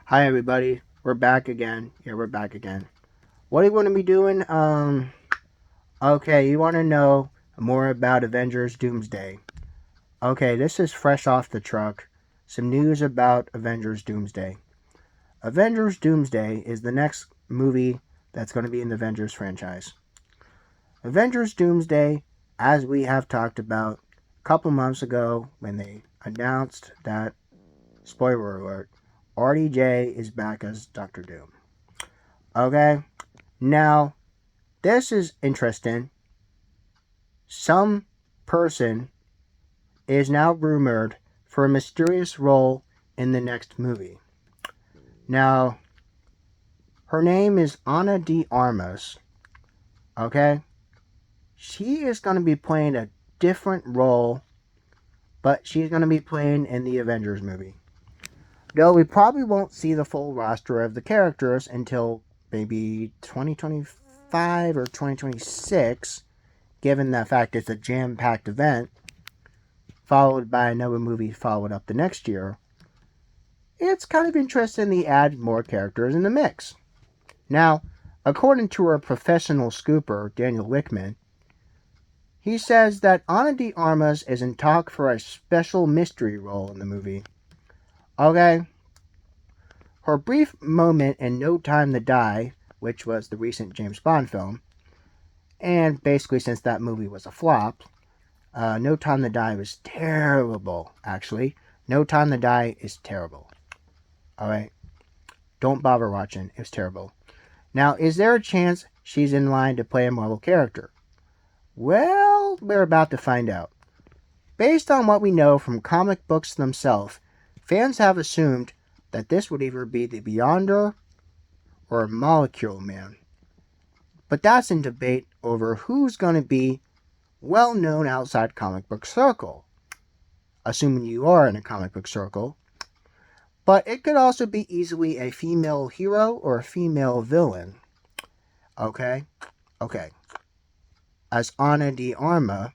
Hi everybody, we're back again. Yeah, we're back again. What are you going to be doing? Okay, you want to know more about Avengers Doomsday. Okay, this is fresh off the truck. Some news about Avengers Doomsday. Avengers Doomsday is the next movie that's going to be in the Avengers franchise. Avengers Doomsday, as we have talked about a couple months ago when they announced that, spoiler alert, RDJ is back as Doctor Doom. Okay? Now, this is interesting. Some person is now rumored for a mysterious role in the next movie. Now, her name is Ana de Armas. Okay? She is going to be playing a different role, but she's going to be playing in the Avengers movie. Though we probably won't see the full roster of the characters until maybe 2025 or 2026, given the fact it's a jam-packed event, followed by another movie followed up the next year. It's kind of interesting to add more characters in the mix. Now, according to our professional scooper, Daniel Wickman, he says that Ana de Armas is in talk for a special mystery role in the movie. Okay? Her brief moment in No Time to Die, which was the recent James Bond film, and basically since that movie was a flop, No Time to Die was terrible, actually. No Time to Die is terrible. Alright? Don't bother watching. It's terrible. Now, is there a chance she's in line to play a Marvel character? Well, we're about to find out. Based on what we know from comic books themselves, fans have assumed that this would either be the Beyonder or Molecule Man. But that's in debate over who's going to be well known outside comic book circle. Assuming you are in a comic book circle. But it could also be easily a female hero or a female villain. Okay? Okay. As Ana de Armas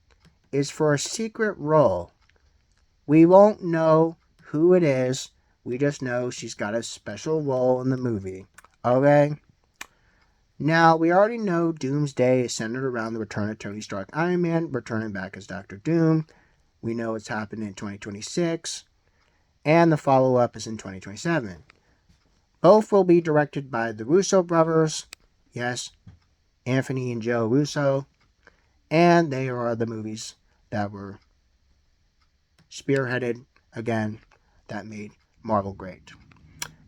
is for a secret role. We won't know who it is. We just know she's got a special role in the movie. Okay? Now, we already know Doomsday is centered around the return of Tony Stark Iron Man returning back as Doctor Doom. We know it's happening in 2026. And the follow-up is in 2027. Both will be directed by the Russo brothers. Yes, Anthony and Joe Russo. And they are the movies that were spearheaded, again, that made Marvel great.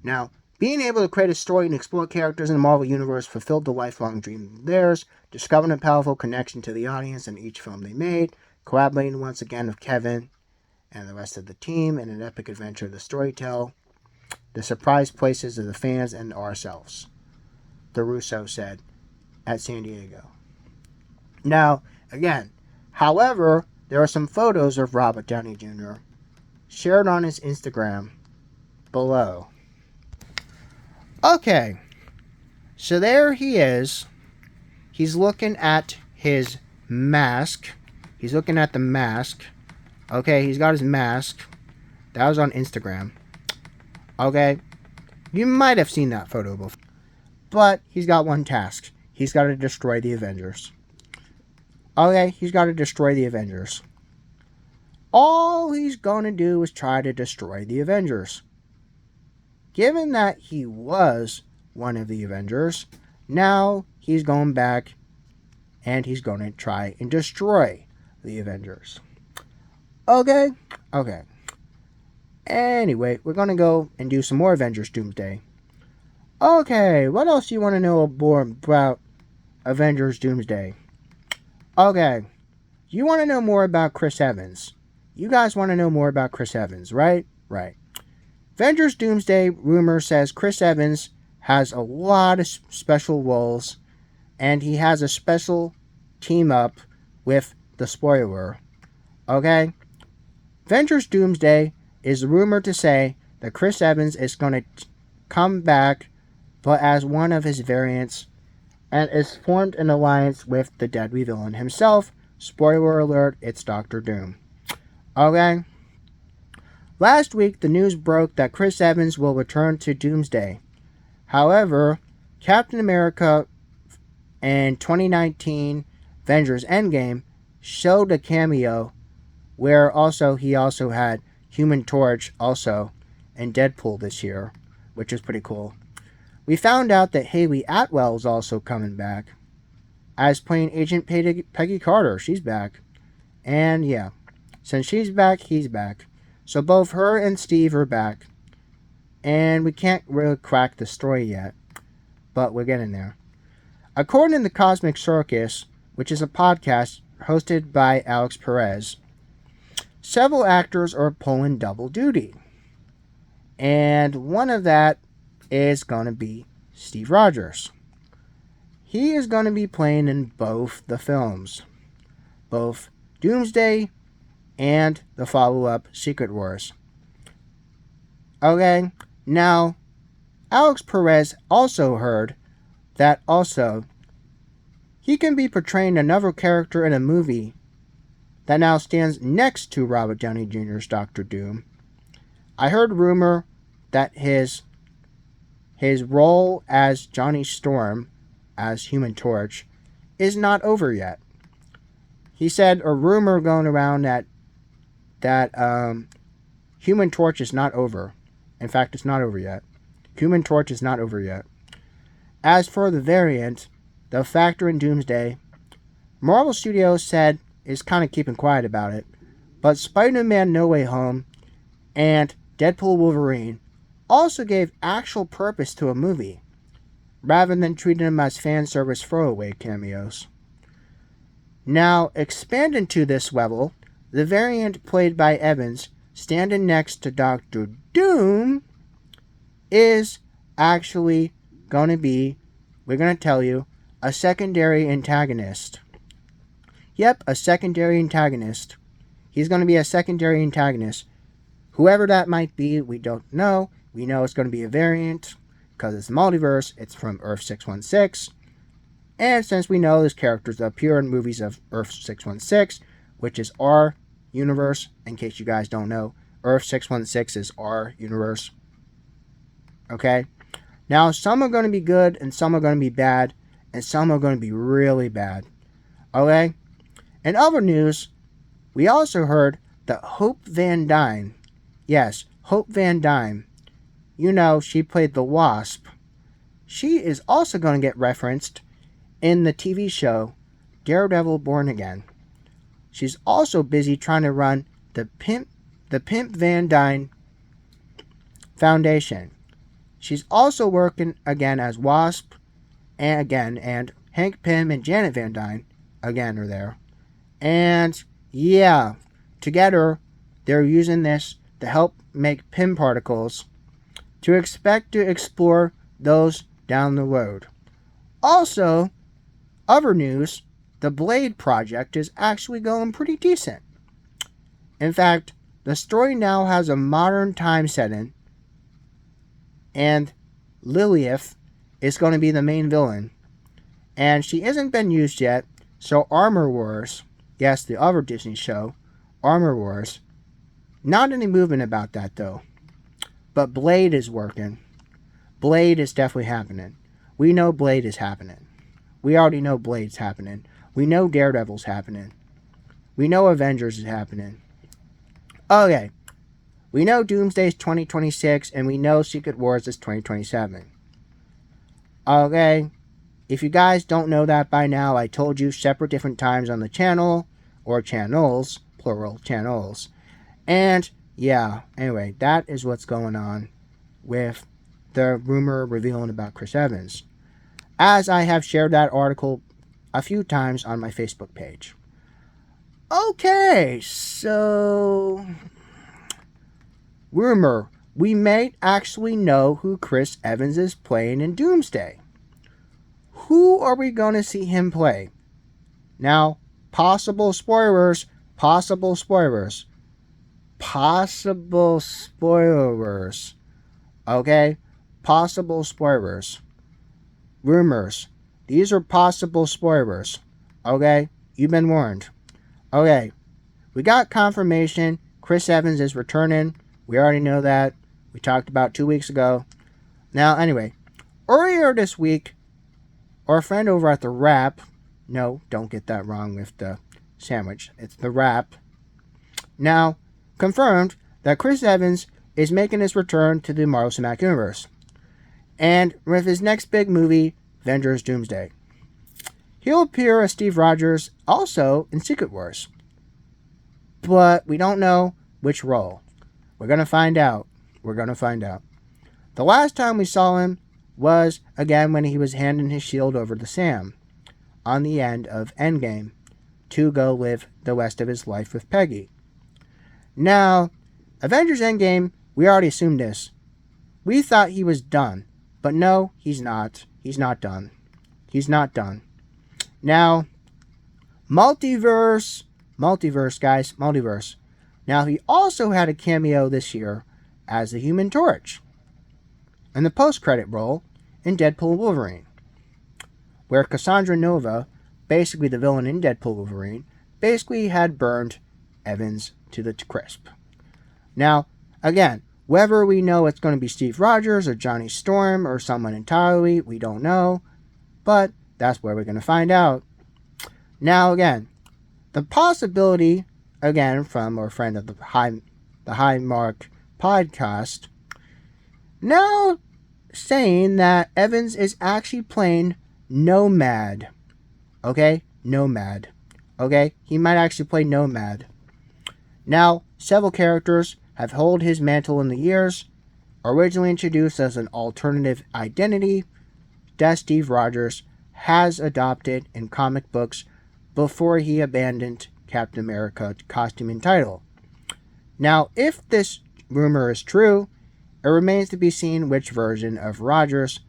Now, being able to create a story and explore characters in the Marvel Universe fulfilled the lifelong dream of theirs, discovering a powerful connection to the audience in each film they made, collaborating once again with Kevin and the rest of the team in an epic adventure of the storytell, the surprise places of the fans and ourselves, the Russo said at San Diego. Now, again, however, there are some photos of Robert Downey Jr. shared on his Instagram below. Okay, so there he is. He's looking at his mask. He's looking at the mask. Okay, he's got his mask. That was on Instagram. Okay, you might have seen that photo before. But he's got one task. He's got to destroy the Avengers. Okay, he's got to destroy the Avengers. All he's going to do is try to destroy the Avengers. Given that he was one of the Avengers, now he's going back and he's going to try and destroy the Avengers. Okay? Okay. Anyway, we're going to go and do some more Avengers Doomsday. Okay, what else do you want to know more about Avengers Doomsday? Okay, you want to know more about Chris Evans. You guys want to know more about Chris Evans, right? Right. Avengers Doomsday rumor says Chris Evans has a lot of special roles, and he has a special team up with the spoiler. Okay? Avengers Doomsday is rumored to say that Chris Evans is going to come back, but as one of his variants, and is formed an alliance with the deadly villain himself. Spoiler alert, it's Doctor Doom. Okay? Last week, the news broke that Chris Evans will return to Doomsday. However, Captain America and 2019 Avengers Endgame showed a cameo where he also had Human Torch also and Deadpool this year, which is pretty cool. We found out that Haley Atwell is also coming back as playing Agent Peggy Carter. She's back. And yeah, since she's back, he's back. So both her and Steve are back. And we can't really crack the story yet, but we're getting there. According to the Cosmic Circus, which is a podcast hosted by Alex Perez, several actors are pulling double duty. And one of that is going to be Steve Rogers. He is going to be playing in both the films, both Doomsday and the follow-up Secret Wars. Okay, now Alex Perez also heard that also he can be portraying another character in a movie that now stands next to Robert Downey Jr.'s Doctor Doom. I heard rumor that his role as Johnny Storm, as Human Torch, is not over yet. He said a rumor going around that Human Torch is not over. In fact, it's not over yet. Human Torch is not over yet. As for the variant, the Factor in Doomsday, Marvel Studios said is kind of keeping quiet about it, but Spider-Man No Way Home and Deadpool Wolverine also gave actual purpose to a movie, rather than treating them as fan service throwaway cameos. Now, expanding to this level, the variant played by Evans, standing next to Doctor Doom, is actually going to be, we're going to tell you, a secondary antagonist. Yep, a secondary antagonist. He's going to be a secondary antagonist. Whoever that might be, we don't know. We know it's going to be a variant, because it's multiverse, it's from Earth 616. And since we know these characters appear in movies of Earth 616, which is our universe, in case you guys don't know, Earth 616 is our universe. Okay? Now, some are going to be good, and some are going to be bad, and some are going to be really bad. Okay? In other news, we also heard that Hope Van Dyne, yes, Hope Van Dyne, you know, she played the Wasp. She is also going to get referenced in the TV show Daredevil Born Again. She's also busy trying to run the Pimp Van Dyne Foundation. She's also working again as Wasp, and Hank Pym and Janet Van Dyne again are there. And yeah, together they're using this to help make Pym particles to expect to explore those down the road. Also, other news, the Blade project is actually going pretty decent. In fact, the story now has a modern time setting, and Lilith is going to be the main villain. And she hasn't been used yet, so Armor Wars, yes, the other Disney show, Armor Wars, not any movement about that though. But Blade is working. Blade is definitely happening. We know Blade is happening. We already know Blade's happening. We know Daredevil's happening. We know Avengers is happening. Okay. We know Doomsday's 2026, and we know Secret Wars is 2027. Okay. If you guys don't know that by now, I told you separate different times on the channel, or channels, plural channels. And yeah, anyway, that is what's going on with the rumor revealing about Chris Evans, as I have shared that article a few times on my Facebook page. Okay, so rumor, we might actually know who Chris Evans is playing in Doomsday. Who are we going to see him play? Now, possible spoilers. Okay? Possible spoilers. Rumors. These are possible spoilers. Okay? You've been warned. Okay. We got confirmation Chris Evans is returning We already know that. We talked about 2 weeks ago. Now, anyway, earlier this week, our friend over at the Wrap, no, don't get that wrong with the sandwich, it's the Wrap, now confirmed that Chris Evans is making his return to the Marvel Cinematic Universe. And with his next big movie, Avengers Doomsday. He'll appear as Steve Rogers also in Secret Wars. But we don't know which role. We're going to find out. The last time we saw him was, again, when he was handing his shield over to Sam on the end of Endgame to go live the rest of his life with Peggy. Now, Avengers Endgame, we already assumed this. We thought he was done. But no, he's not. He's not done. Now, multiverse, guys, multiverse. Now, he also had a cameo this year as the Human Torch in the post-credit role in Deadpool Wolverine, where Cassandra Nova, basically the villain in Deadpool Wolverine, basically had burned Evans to the crisp. Now, again, whether we know it's going to be Steve Rogers or Johnny Storm or someone entirely, we don't know. But that's where we're going to find out. Now, again, the possibility, again, from our friend of the High Mark podcast, now saying that Evans is actually playing Nomad. Okay? Nomad. Okay? He might actually play Nomad. Now, several characters have held his mantle in the years. Originally introduced as an alternative identity that Steve Rogers has adopted in comic books before he abandoned Captain America costume and title. Now, if this rumor is true, it remains to be seen which version of Rogers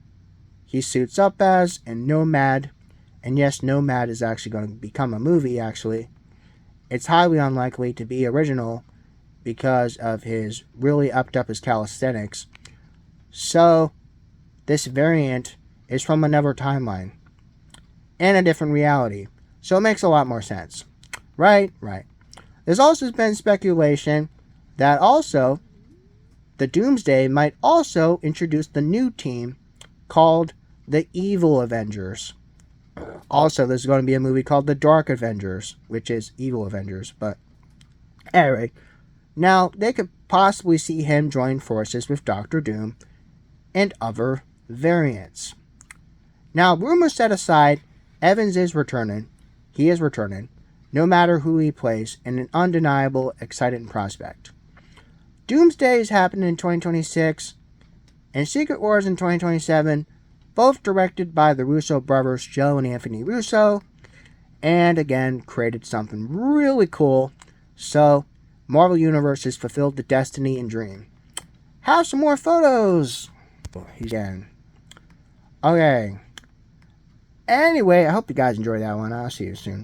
he suits up as in Nomad. And yes, Nomad is actually going to become a movie, actually. It's highly unlikely to be original because of his really upped up his calisthenics. So, this variant is from another timeline and a different reality. So it makes a lot more sense. Right. There's also been speculation that also the Doomsday might also introduce the new team called the Evil Avengers. Also, there's going to be a movie called The Dark Avengers, which is Evil Avengers. But anyway, now they could possibly see him join forces with Doctor Doom and other variants. Now, rumors set aside, Evans is returning. He is returning, no matter who he plays, in an undeniable, exciting prospect. Doomsday is happening in 2026, and Secret Wars in 2027, both directed by the Russo brothers, Joe and Anthony Russo, and again, created something really cool. So, Marvel Universe has fulfilled the destiny and dream. Have some more photos! Again. Okay. Anyway, I hope you guys enjoyed that one. I'll see you soon.